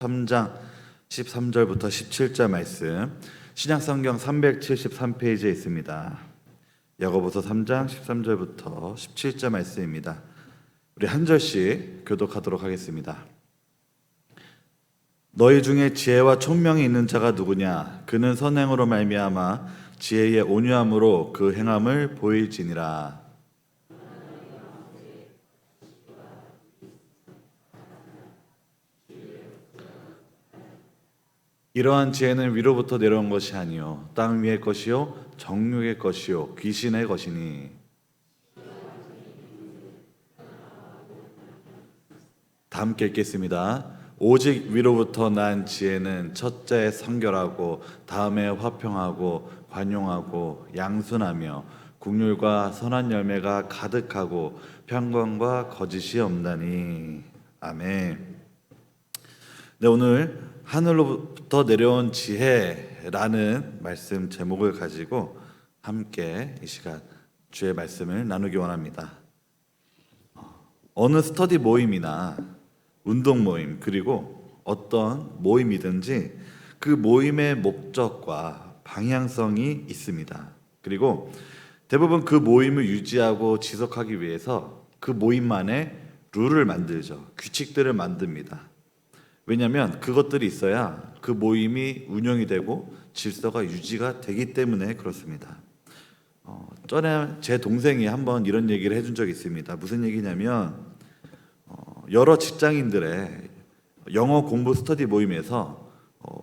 3장 13절부터 17절 말씀, 신약성경 373페이지에 있습니다. 야고보서 3장 13절부터 17절 말씀입니다. 우리 한 절씩 교독하도록 하겠습니다. 너희 중에 지혜와 총명이 있는 자가 누구냐? 그는 선행으로 말미암아 지혜의 온유함으로 그 행함을 보일지니라. 이러한 지혜는 위로부터 내려온 것이 아니요 땅 위의 것이요 정욕의 것이요 귀신의 것이니. 다 함께 읽겠습니다. 오직 위로부터 난 지혜는 첫째 성결하고 다음에 화평하고 관용하고 양순하며 국률과 선한 열매가 가득하고 평강과 거짓이 없나니. 아멘. 네, 오늘 하늘로부터 내려온 지혜라는 말씀 제목을 가지고 함께 이 시간 주의 말씀을 나누기 원합니다. 어느 스터디 모임이나 운동 모임, 그리고 어떤 모임이든지 그 모임의 목적과 방향성이 있습니다. 그리고 대부분 그 모임을 유지하고 지속하기 위해서 그 모임만의 룰을 만들죠. 규칙들을 만듭니다. 왜냐하면 그것들이 있어야 그 모임이 운영이 되고 질서가 유지가 되기 때문에 그렇습니다. 전에 제 동생이 한번 이런 얘기를 해준 적이 있습니다. 무슨 얘기냐면 여러 직장인들의 영어 공부 스터디 모임에서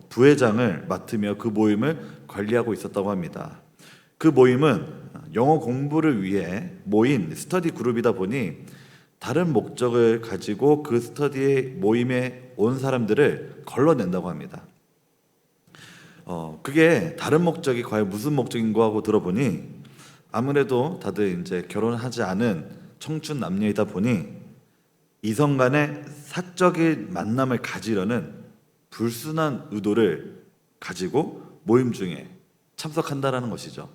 부회장을 맡으며 그 모임을 관리하고 있었다고 합니다. 그 모임은 영어 공부를 위해 모인 스터디 그룹이다 보니 다른 목적을 가지고 그 스터디 모임에 온 사람들을 걸러낸다고 합니다. 그게 다른 목적이 과연 무슨 목적인가 하고 들어보니 아무래도 다들 이제 결혼하지 않은 청춘 남녀이다 보니 이성 간의 사적인 만남을 가지려는 불순한 의도를 가지고 모임 중에 참석한다라는 것이죠.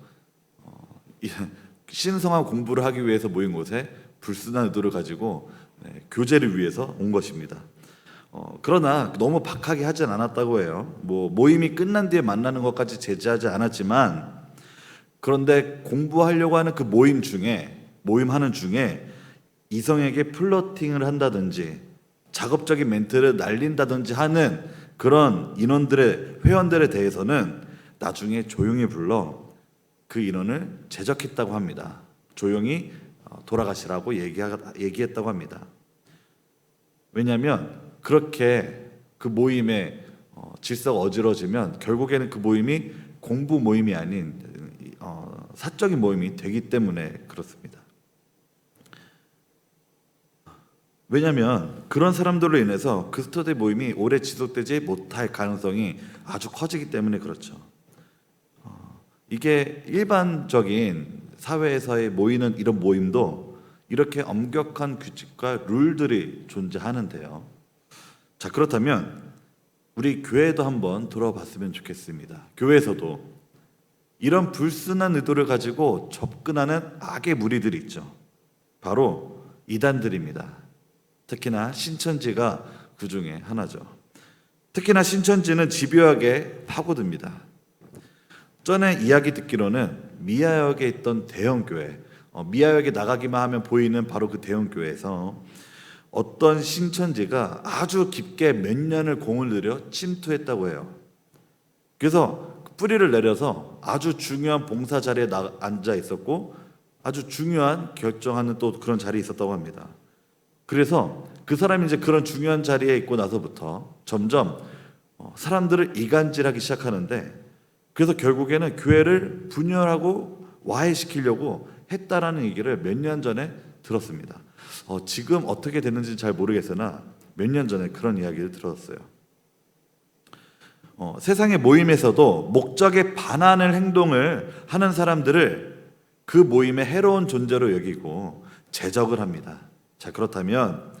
신성한 공부를 하기 위해서 모인 곳에 불순한 의도를 가지고 교제를 위해서 온 것입니다. 그러나 너무 박하게 하진 않았다고 해요. 모임이 끝난 뒤에 만나는 것까지 제지하지 않았지만, 그런데 공부하려고 하는 그 모임하는 중에 이성에게 플러팅을 한다든지 작업적인 멘트를 날린다든지 하는 그런 회원들에 대해서는 나중에 조용히 불러 그 인원을 제적했다고 합니다. 조용히 돌아가시라고 얘기했다고 합니다. 왜냐하면 그렇게 그 모임의 질서가 어지러지면 결국에는 그 모임이 공부 모임이 아닌 사적인 모임이 되기 때문에 그렇습니다. 왜냐하면 그런 사람들로 인해서 그 스터디 모임이 오래 지속되지 못할 가능성이 아주 커지기 때문에 그렇죠. 이게 일반적인 사회에서의 모이는 이런 모임도 이렇게 엄격한 규칙과 룰들이 존재하는데요. 자, 그렇다면 우리 교회도 한번 들어봤으면 좋겠습니다. 교회에서도 이런 불순한 의도를 가지고 접근하는 악의 무리들이 있죠. 바로 이단들입니다. 특히나 신천지가 그 중에 하나죠. 특히나 신천지는 집요하게 파고듭니다. 전에 이야기 듣기로는 미아역에 있던 대형교회, 미아역에 나가기만 하면 보이는 바로 그 대형교회에서 어떤 신천지가 아주 깊게 몇 년을 공을 들여 침투했다고 해요. 그래서 뿌리를 내려서 아주 중요한 봉사 자리에 앉아 있었고 아주 중요한 결정하는 또 그런 자리에 있었다고 합니다. 그래서 그 사람이 이제 그런 중요한 자리에 있고 나서부터 점점 사람들을 이간질하기 시작하는데, 그래서 결국에는 교회를 분열하고 와해시키려고 했다라는 얘기를 몇 년 전에 들었습니다. 지금 어떻게 됐는지 잘 모르겠으나 몇 년 전에 그런 이야기를 들었어요. 세상의 모임에서도 목적에 반하는 행동을 하는 사람들을 그 모임의 해로운 존재로 여기고 제적을 합니다. 자, 그렇다면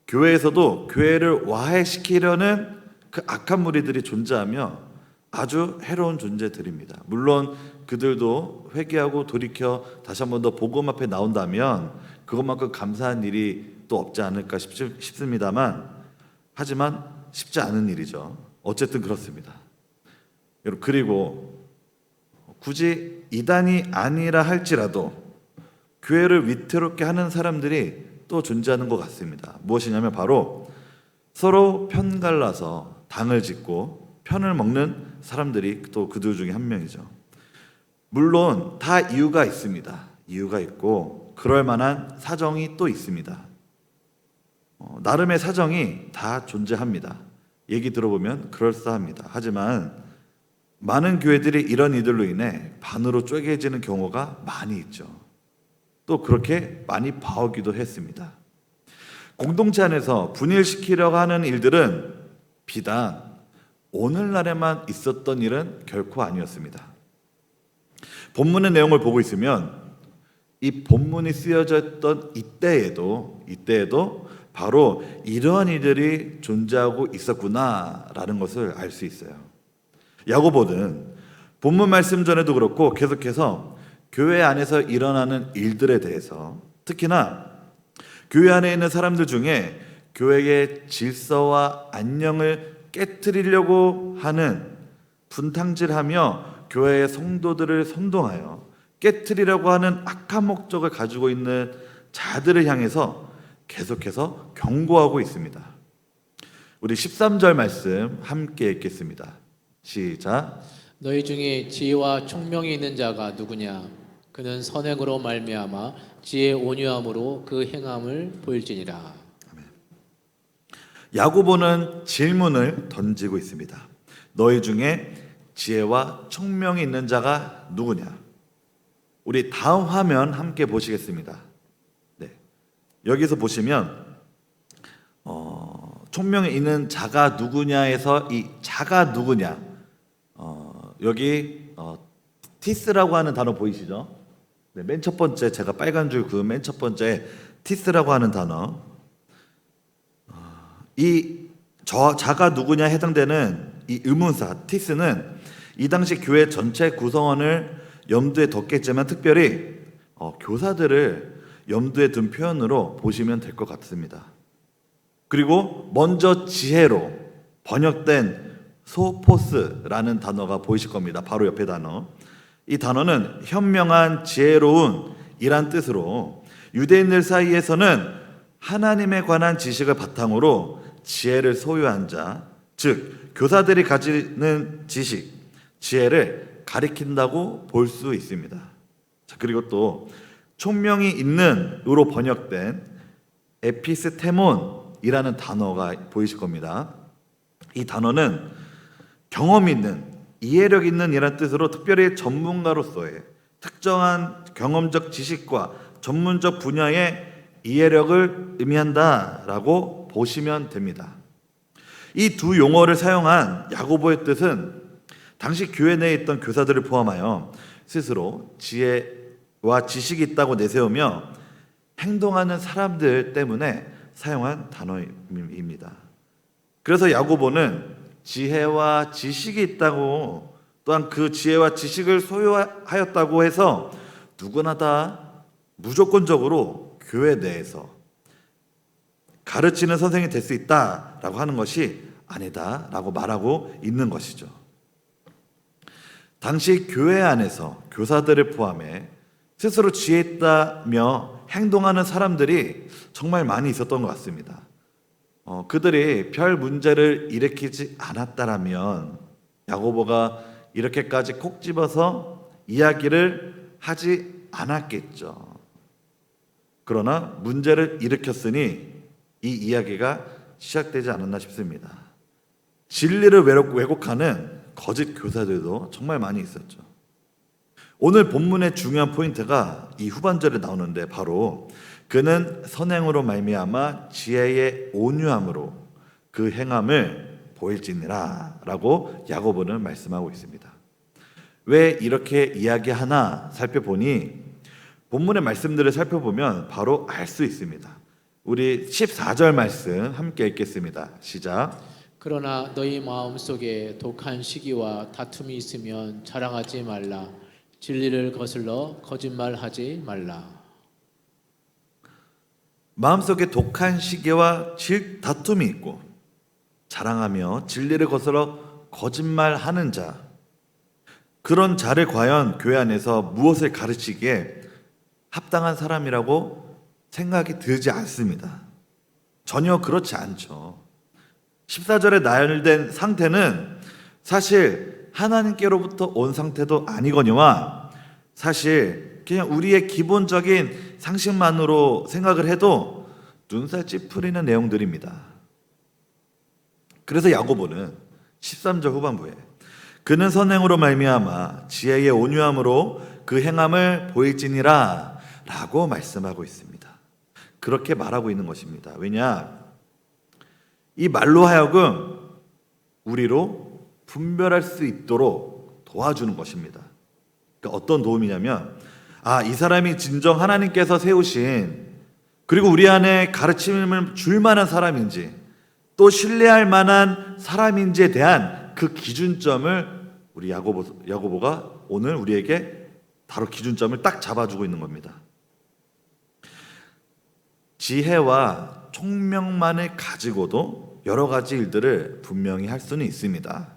교회에서도 교회를 와해시키려는 그 악한 무리들이 존재하며 아주 해로운 존재들입니다. 물론 그들도 회개하고 돌이켜 다시 한 번 더 복음 앞에 나온다면 그것만큼 감사한 일이 또 없지 않을까 싶습니다만, 하지만 쉽지 않은 일이죠. 어쨌든 그렇습니다. 여러분, 그리고 굳이 이단이 아니라 할지라도 교회를 위태롭게 하는 사람들이 또 존재하는 것 같습니다. 무엇이냐면 바로 서로 편갈라서 당을 짓고 편을 먹는 사람들이 또 그들 중에 한 명이죠. 물론 다 이유가 있습니다. 이유가 있고 그럴 만한 사정이 또 있습니다. 나름의 사정이 다 존재합니다. 얘기 들어보면 그럴싸합니다. 하지만 많은 교회들이 이런 이들로 인해 반으로 쪼개지는 경우가 많이 있죠. 또 그렇게 많이 봐오기도 했습니다. 공동체 안에서 분일시키려고 하는 일들은 비단 오늘날에만 있었던 일은 결코 아니었습니다. 본문의 내용을 보고 있으면 이 본문이 쓰여져 있던 이때에도 바로 이러한 일들이 존재하고 있었구나라는 것을 알 수 있어요. 야고보는 본문 말씀 전에도 그렇고 계속해서 교회 안에서 일어나는 일들에 대해서, 특히나 교회 안에 있는 사람들 중에 교회의 질서와 안녕을 깨트리려고 하는, 분탕질하며 교회의 성도들을 선동하여 깨트리려고 하는 악한 목적을 가지고 있는 자들을 향해서 계속해서 경고하고 있습니다. 우리 13절 말씀 함께 읽겠습니다. 시작. 너희 중에 지혜와 총명이 있는 자가 누구냐? 그는 선행으로 말미암아 지혜 온유함으로 그 행함을 보일지니라. 야고보는 질문을 던지고 있습니다. 너희 중에 지혜와 총명이 있는 자가 누구냐? 우리 다음 화면 함께 보시겠습니다. 네, 여기서 보시면 총명이 있는 자가 누구냐에서 이 자가 누구냐, 여기 티스라고 하는 단어 보이시죠? 네, 맨 첫 번째, 제가 빨간 줄 그은 맨 첫 번째 티스라고 하는 단어, 이 자가 누구냐 해당되는 이 의문사 티스는 이 당시 교회 전체 구성원을 염두에 뒀겠지만 특별히 교사들을 염두에 둔 표현으로 보시면 될 것 같습니다. 그리고 먼저 지혜로 번역된 소포스라는 단어가 보이실 겁니다. 바로 옆에 단어. 이 단어는 현명한, 지혜로운 이란 뜻으로 유대인들 사이에서는 하나님에 관한 지식을 바탕으로 지혜를 소유한 자, 즉 교사들이 가지는 지식, 지혜를 가리킨다고 볼 수 있습니다. 자, 그리고 또 총명이 있는 으로 번역된 에피스테몬이라는 단어가 보이실 겁니다. 이 단어는 경험 있는, 이해력 있는 이란 뜻으로 특별히 전문가로서의 특정한 경험적 지식과 전문적 분야의 이해력을 의미한다라고 보시면 됩니다. 이 두 용어를 사용한 야고보의 뜻은 당시 교회 내에 있던 교사들을 포함하여 스스로 지혜와 지식이 있다고 내세우며 행동하는 사람들 때문에 사용한 단어입니다. 그래서 야고보는 지혜와 지식이 있다고, 또한 그 지혜와 지식을 소유하였다고 해서 누구나 다 무조건적으로 교회 내에서 가르치는 선생이 될 수 있다라고 하는 것이 아니다라고 말하고 있는 것이죠. 당시 교회 안에서 교사들을 포함해 스스로 지혜 있다며 행동하는 사람들이 정말 많이 있었던 것 같습니다. 그들이 별 문제를 일으키지 않았다라면 야고보가 이렇게까지 콕 집어서 이야기를 하지 않았겠죠. 그러나 문제를 일으켰으니 이 이야기가 시작되지 않았나 싶습니다. 진리를 왜곡하는 거짓 교사들도 정말 많이 있었죠. 오늘 본문의 중요한 포인트가 이 후반절에 나오는데 바로 그는 선행으로 말미암아 지혜의 온유함으로 그 행함을 보일지니라 라고 야고보는 말씀하고 있습니다. 왜 이렇게 이야기하나 살펴보니 본문의 말씀들을 살펴보면 바로 알 수 있습니다. 우리 14절 말씀 함께 읽겠습니다. 시작. 그러나 너희 마음속에 독한 시기와 다툼이 있으면 자랑하지 말라. 진리를 거슬러 거짓말하지 말라. 마음속에 독한 시기와 다툼이 있고 자랑하며 진리를 거스러 거짓말하는 자, 그런 자를 과연 교회 안에서 무엇을 가르치기에 합당한 사람이라고 생각이 들지 않습니다. 전혀 그렇지 않죠. 14절에 나열된 상태는 사실 하나님께로부터 온 상태도 아니거니와 사실 그냥 우리의 기본적인 상식만으로 생각을 해도 눈살 찌푸리는 내용들입니다. 그래서 야고보는 13절 후반부에 그는 선행으로 말미암아 지혜의 온유함으로 그 행함을 보일지니라 라고 말씀하고 있습니다. 그렇게 말하고 있는 것입니다. 왜냐? 이 말로 하여금 우리로 분별할 수 있도록 도와주는 것입니다. 그러니까 어떤 도움이냐면 이 사람이 진정 하나님께서 세우신 그리고 우리 안에 가르침을 줄 만한 사람인지 또 신뢰할 만한 사람인지에 대한 그 기준점을 우리 야고보가 오늘 우리에게 바로 기준점을 딱 잡아주고 있는 겁니다. 지혜와 총명만을 가지고도 여러 가지 일들을 분명히 할 수는 있습니다.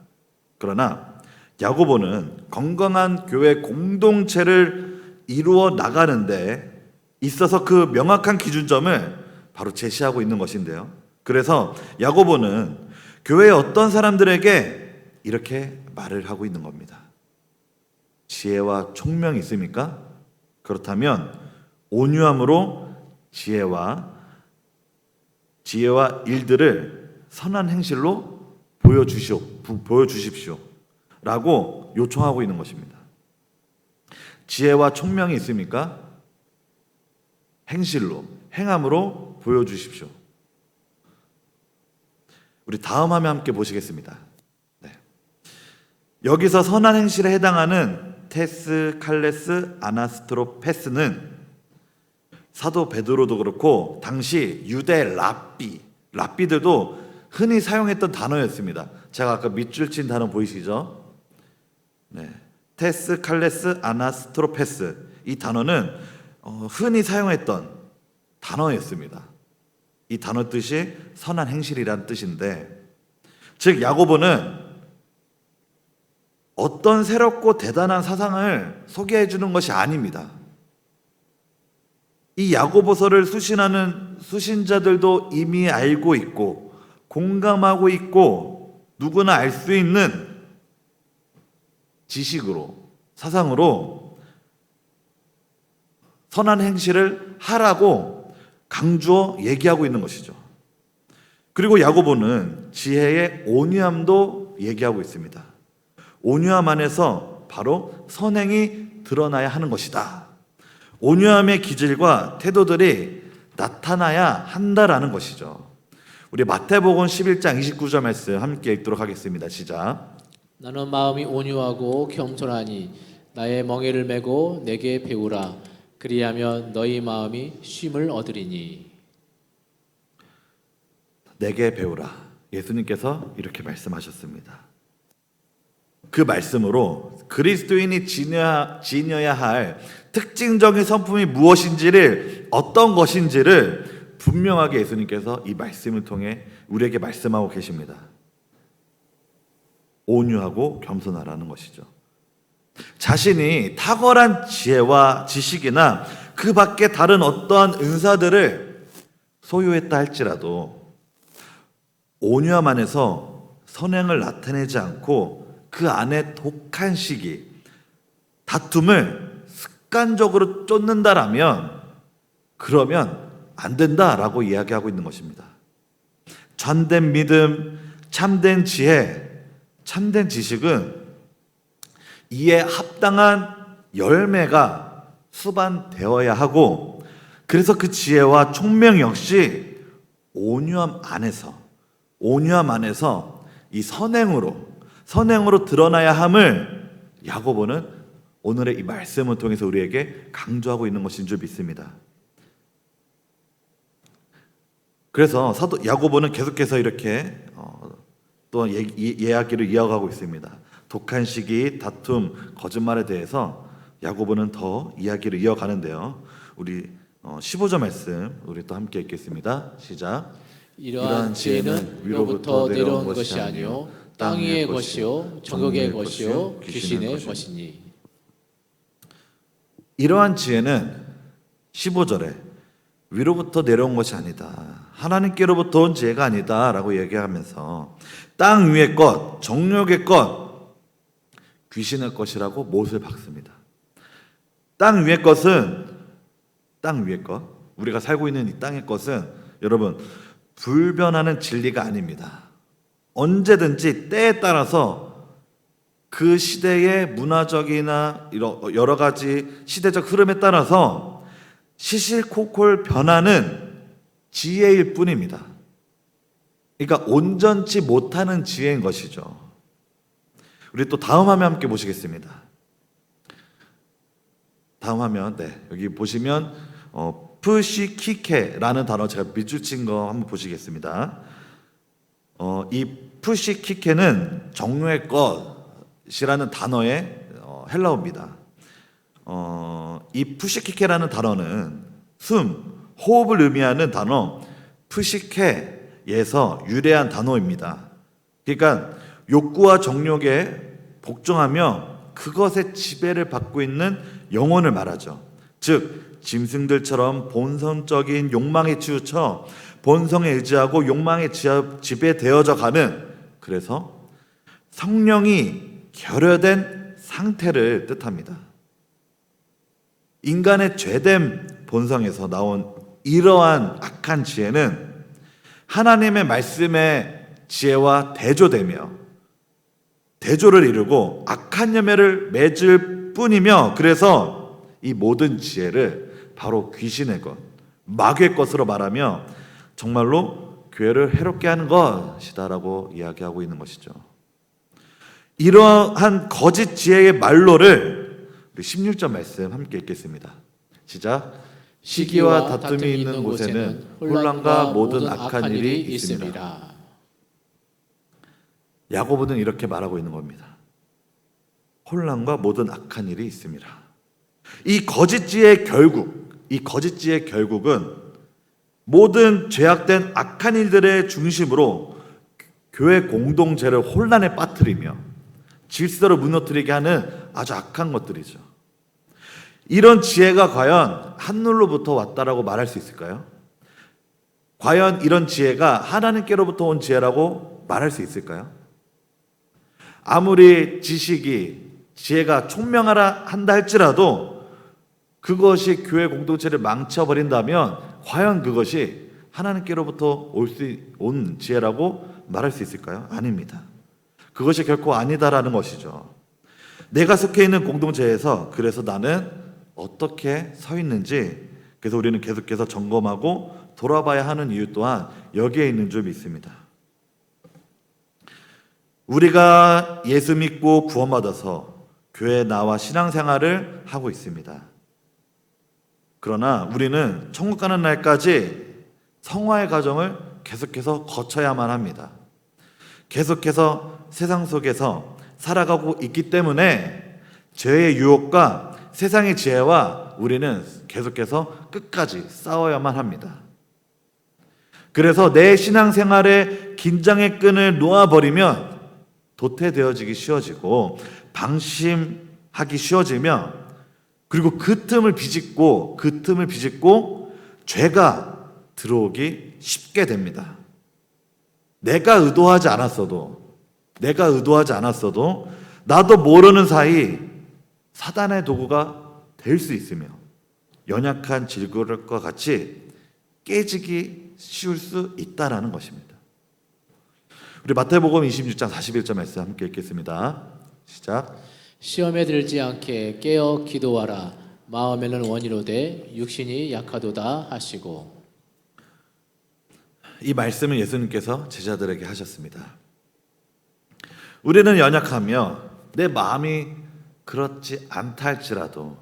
그러나 야고보는 건강한 교회 공동체를 이루어 나가는데 있어서 그 명확한 기준점을 바로 제시하고 있는 것인데요. 그래서 야고보는 교회의 어떤 사람들에게 이렇게 말을 하고 있는 겁니다. 지혜와 총명이 있습니까? 그렇다면 온유함으로 지혜와 일들을 선한 행실로 보여주십시오 라고 요청하고 있는 것입니다. 지혜와 총명이 있습니까? 행함으로 보여주십시오. 우리 다음 화면 함께 보시겠습니다. 네. 여기서 선한 행실에 해당하는 테스, 칼레스, 아나스트로페스는 사도 베드로도 그렇고 당시 유대 랍비들도 흔히 사용했던 단어였습니다. 제가 아까 밑줄 친 단어 보이시죠? 네. 테스, 칼레스, 아나스트로페스 이 단어는 흔히 사용했던 단어였습니다. 이 단어 뜻이 선한 행실이란 뜻인데 즉 야고보는 어떤 새롭고 대단한 사상을 소개해 주는 것이 아닙니다. 이 야고보서를 수신하는 수신자들도 이미 알고 있고 공감하고 있고 누구나 알 수 있는 지식으로 사상으로 선한 행실을 하라고 강조어 얘기하고 있는 것이죠. 그리고 야고보는 지혜의 온유함도 얘기하고 있습니다. 온유함 안에서 바로 선행이 드러나야 하는 것이다. 온유함의 기질과 태도들이 나타나야 한다라는 것이죠. 우리 마태복음 11장 29절 말씀 함께 읽도록 하겠습니다. 시작. 나는 마음이 온유하고 겸손하니 나의 멍에를 메고 내게 배우라. 그리하면 너희 마음이 쉼을 얻으리니. 내게 배우라. 예수님께서 이렇게 말씀하셨습니다. 그 말씀으로 그리스도인이 지녀야 할 특징적인 성품이 무엇인지를 어떤 것인지를 분명하게 예수님께서 이 말씀을 통해 우리에게 말씀하고 계십니다. 온유하고 겸손하라는 것이죠. 자신이 탁월한 지혜와 지식이나 그 밖에 다른 어떠한 은사들을 소유했다 할지라도 온유함 안에서 선행을 나타내지 않고 그 안에 독한 시기, 다툼을 습관적으로 쫓는다라면 그러면 안 된다라고 이야기하고 있는 것입니다. 참된 믿음, 참된 지혜, 참된 지식은 이에 합당한 열매가 수반되어야 하고 그래서 그 지혜와 총명 역시 온유함 안에서 이 선행으로 드러나야 함을 야고보는 오늘의 이 말씀을 통해서 우리에게 강조하고 있는 것인 줄 믿습니다. 그래서 사도 야고보는 계속해서 이렇게 또 이야기를 이어가고 있습니다. 독한 시기, 다툼, 거짓말에 대해서 야고보는 더 이야기를 이어가는데요. 우리 15절 말씀 우리 또 함께 읽겠습니다. 시작. 이러한 지혜는 위로부터 내려온 것이 아니요 땅 위의 것이요 정욕의 것이요 귀신의 것이니. 이러한 지혜는 15절에 위로부터 내려온 것이 아니다, 하나님께로부터 온 지혜가 아니다 라고 얘기하면서 땅 위의 것, 정욕의 것, 귀신의 것이라고 못을 박습니다. 땅 위의 것은, 땅 위의 것, 우리가 살고 있는 이 땅의 것은 여러분 불변하는 진리가 아닙니다. 언제든지 때에 따라서 그 시대의 문화적이나 여러 가지 시대적 흐름에 따라서 시시콜콜 변하는 지혜일 뿐입니다. 그러니까 온전치 못하는 지혜인 것이죠. 우리 또 다음 화면 함께 보시겠습니다. 다음 화면, 여기 보시면 푸시키케라는 단어, 제가 밑줄 친 거 한번 보시겠습니다. 이 푸시키케는 정욕의 것이라는 단어의 헬라어입니다. 이 푸시키케라는 단어는 숨, 호흡을 의미하는 단어 푸시케에서 유래한 단어입니다. 그러니까 욕구와 정욕에 복종하며 그것의 지배를 받고 있는 영혼을 말하죠. 즉 짐승들처럼 본성적인 욕망에 치우쳐 본성에 의지하고 욕망에 지배되어져 가는, 그래서 성령이 결여된 상태를 뜻합니다. 인간의 죄된 본성에서 나온 이러한 악한 지혜는 하나님의 말씀의 지혜와 대조되며 대조를 이루고 악한 열매를 맺을 뿐이며, 그래서 이 모든 지혜를 바로 귀신의 것, 마귀의 것으로 말하며 정말로 교회를 해롭게 하는 것이다라고 이야기하고 있는 것이죠. 이러한 거짓 지혜의 말로를 우리 16절 말씀 함께 읽겠습니다. 시작. 시기와 다툼이 있는 곳에는 혼란과 모든 악한 일이 있습니다. 야고보는 이렇게 말하고 있는 겁니다. 혼란과 모든 악한 일이 있습니다. 이 거짓 지혜의 결국은 모든 죄악된 악한 일들의 중심으로 교회 공동체를 혼란에 빠뜨리며 질서를 무너뜨리게 하는 아주 악한 것들이죠. 이런 지혜가 과연 하늘로부터 왔다라고 말할 수 있을까요? 과연 이런 지혜가 하나님께로부터 온 지혜라고 말할 수 있을까요? 아무리 지혜가 총명하라 한다 할지라도 그것이 교회 공동체를 망쳐버린다면 과연 그것이 하나님께로부터 온 지혜라고 말할 수 있을까요? 아닙니다. 그것이 결코 아니다라는 것이죠. 내가 속해 있는 공동체에서 그래서 나는 어떻게 서 있는지, 그래서 우리는 계속해서 점검하고 돌아봐야 하는 이유 또한 여기에 있는 줄 믿습니다. 우리가 예수 믿고 구원받아서 교회에 나와 신앙생활을 하고 있습니다. 그러나 우리는 천국 가는 날까지 성화의 과정을 계속해서 거쳐야만 합니다. 계속해서 세상 속에서 살아가고 있기 때문에 죄의 유혹과 세상의 지혜와 우리는 계속해서 끝까지 싸워야만 합니다. 그래서 내 신앙생활의 긴장의 끈을 놓아버리면 도태되어지기 쉬워지고 방심하기 쉬워지며, 그리고 그 틈을 비집고 죄가 들어오기 쉽게 됩니다. 내가 의도하지 않았어도 나도 모르는 사이 사단의 도구가 될 수 있으며 연약한 질그릇과 같이 깨지기 쉬울 수 있다라는 것입니다. 우리 마태복음 26장 41절 말씀 함께 읽겠습니다. 시작. 시험에 들지 않게 깨어 기도하라. 마음에는 원이로되 육신이 약하도다 하시고. 이 말씀을 예수님께서 제자들에게 하셨습니다. 우리는 연약하며 내 마음이 그렇지 않다 할지라도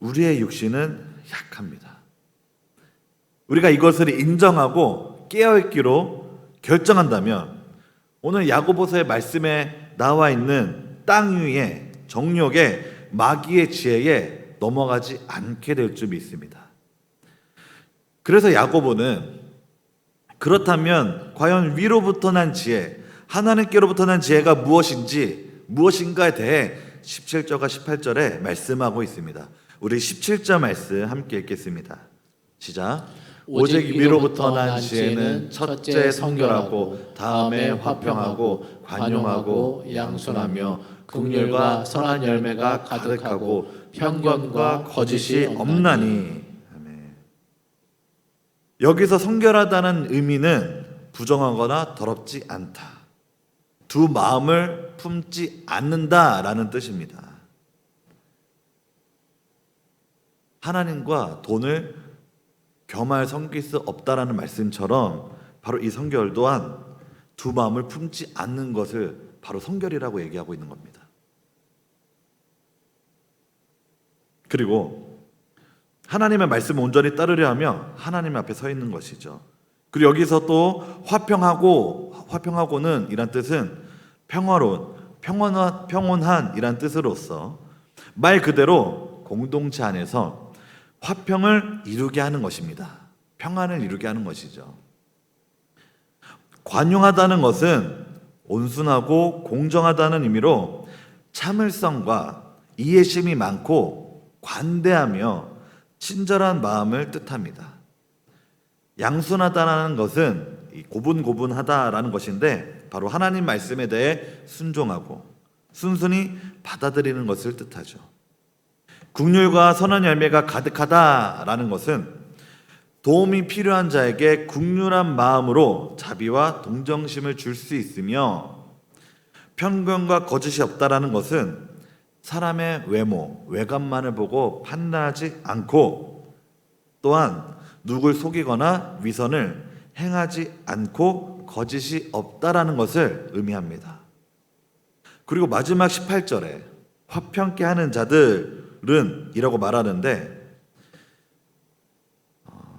우리의 육신은 약합니다. 우리가 이것을 인정하고 깨어있기로 결정한다면 오늘 야고보서의 말씀에 나와 있는 땅 위의 정욕의 마귀의 지혜에 넘어가지 않게 될 줄 믿습니다. 그래서 야고보는 그렇다면 과연 위로부터 난 지혜, 하나님께로부터 난 지혜가 무엇인가에 대해 17절과 18절에 말씀하고 있습니다. 우리 17절 말씀 함께 읽겠습니다. 시작. 오직 위로부터 난 지혜는 첫째 성결하고 다음에 화평하고 관용하고 양순하며 긍휼과 선한 열매가 가득하고 편견과 거짓이 없나니. 아멘. 여기서 성결하다는 의미는 부정하거나 더럽지 않다, 두 마음을 품지 않는다라는 뜻입니다. 하나님과 돈을 겸할 섬길 수 없다라는 말씀처럼 바로 이 성결 또한 두 마음을 품지 않는 것을 바로 성결이라고 얘기하고 있는 겁니다. 그리고 하나님의 말씀을 온전히 따르려 하며 하나님 앞에 서 있는 것이죠. 그리고 여기서 또 화평하고는 이란 뜻은 평화로운, 평온한 이란 뜻으로서 말 그대로 공동체 안에서 화평을 이루게 하는 것입니다. 평안을 이루게 하는 것이죠. 관용하다는 것은 온순하고 공정하다는 의미로 참을성과 이해심이 많고 관대하며 친절한 마음을 뜻합니다. 양순하다는 것은 고분고분하다라는 것인데 바로 하나님 말씀에 대해 순종하고 순순히 받아들이는 것을 뜻하죠. 긍휼과 선한 열매가 가득하다라는 것은 도움이 필요한 자에게 긍휼한 마음으로 자비와 동정심을 줄 수 있으며, 편견과 거짓이 없다라는 것은 사람의 외모, 외관만을 보고 판단하지 않고 또한 누굴 속이거나 위선을 행하지 않고 거짓이 없다라는 것을 의미합니다. 그리고 마지막 18절에 화평케 하는 자들은 이라고 말하는데,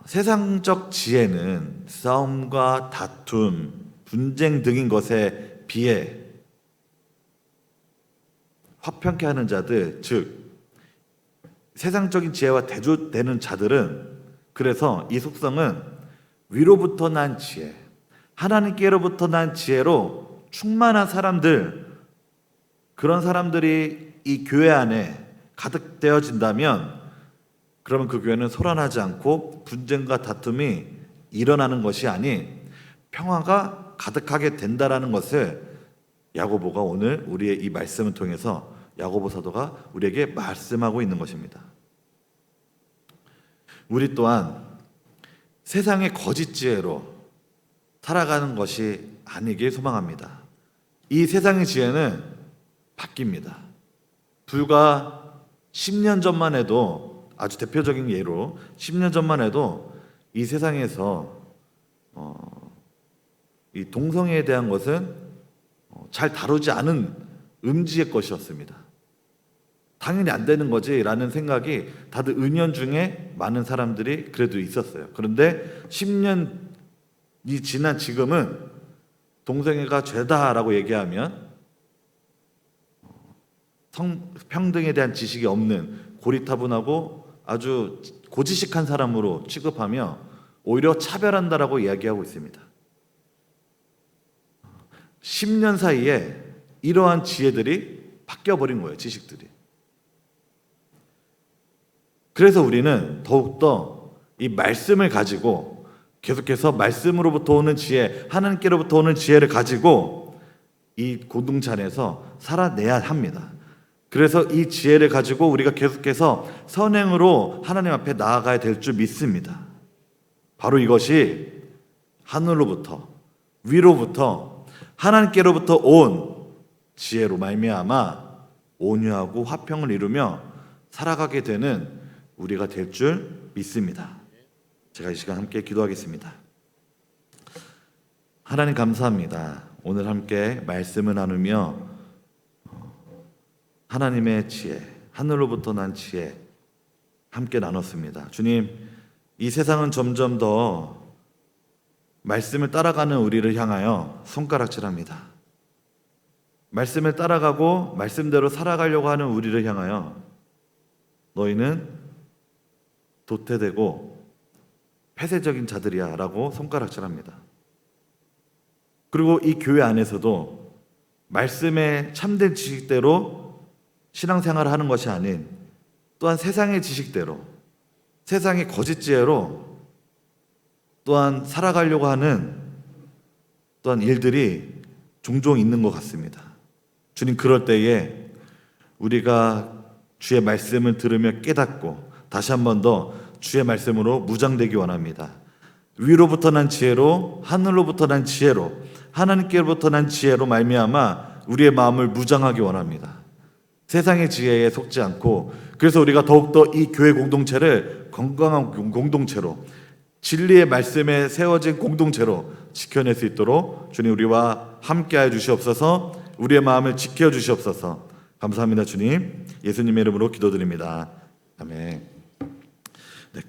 세상적 지혜는 싸움과 다툼, 분쟁 등인 것에 비해 화평케 하는 자들, 즉 세상적인 지혜와 대조되는 자들은, 그래서 이 속성은 위로부터 난 지혜, 하나님께로부터 난 지혜로 충만한 사람들, 그런 사람들이 이 교회 안에 가득되어진다면 그러면 그 교회는 소란하지 않고 분쟁과 다툼이 일어나는 것이 아닌 평화가 가득하게 된다라는 것을 야고보가 오늘 우리의 이 말씀을 통해서 야고보 사도가 우리에게 말씀하고 있는 것입니다. 우리 또한 세상의 거짓 지혜로 살아가는 것이 아니길 소망합니다. 이 세상의 지혜는 바뀝니다. 불과 10년 전만 해도, 아주 대표적인 예로 10년 전만 해도 이 세상에서 이 동성애에 대한 것은 잘 다루지 않은 음지의 것이었습니다. 당연히 안 되는 거지라는 생각이 다들 은연중에 많은 사람들이 그래도 있었어요. 그런데 10년이 지난 지금은 동성애가 죄다라고 얘기하면 성평등에 대한 지식이 없는 고리타분하고 아주 고지식한 사람으로 취급하며 오히려 차별한다라고 이야기하고 있습니다. 10년 사이에 이러한 지혜들이 바뀌어버린 거예요, 지식들이. 그래서 우리는 더욱더 이 말씀을 가지고 계속해서 말씀으로부터 오는 지혜, 하나님께로부터 오는 지혜를 가지고 이 공동체 안에서 살아내야 합니다. 그래서 이 지혜를 가지고 우리가 계속해서 선행으로 하나님 앞에 나아가야 될 줄 믿습니다. 바로 이것이 하늘로부터, 위로부터, 하나님께로부터 온 지혜로 말미암아 온유하고 화평을 이루며 살아가게 되는 우리가 될 줄 믿습니다. 제가 이 시간 함께 기도하겠습니다. 하나님 감사합니다. 오늘 함께 말씀을 나누며 하나님의 지혜, 하늘로부터 난 지혜 함께 나눴습니다. 주님, 이 세상은 점점 더 말씀을 따라가는 우리를 향하여 손가락질합니다. 말씀을 따라가고 말씀대로 살아가려고 하는 우리를 향하여 너희는 도태되고 폐쇄적인 자들이야 라고 손가락질합니다. 그리고 이 교회 안에서도 말씀의 참된 지식대로 신앙생활을 하는 것이 아닌 또한 세상의 지식대로, 세상의 거짓 지혜로 또한 살아가려고 하는 또한 일들이 종종 있는 것 같습니다. 주님, 그럴 때에 우리가 주의 말씀을 들으며 깨닫고 다시 한 번 더 주의 말씀으로 무장되기 원합니다. 위로부터 난 지혜로, 하늘로부터 난 지혜로, 하나님께로부터 난 지혜로 말미암아 우리의 마음을 무장하기 원합니다. 세상의 지혜에 속지 않고, 그래서 우리가 더욱더 이 교회 공동체를 건강한 공동체로, 진리의 말씀에 세워진 공동체로 지켜낼 수 있도록 주님 우리와 함께하여 주시옵소서. 우리의 마음을 지켜 주시옵소서. 감사합니다. 주님, 예수님의 이름으로 기도드립니다. 아멘. 네,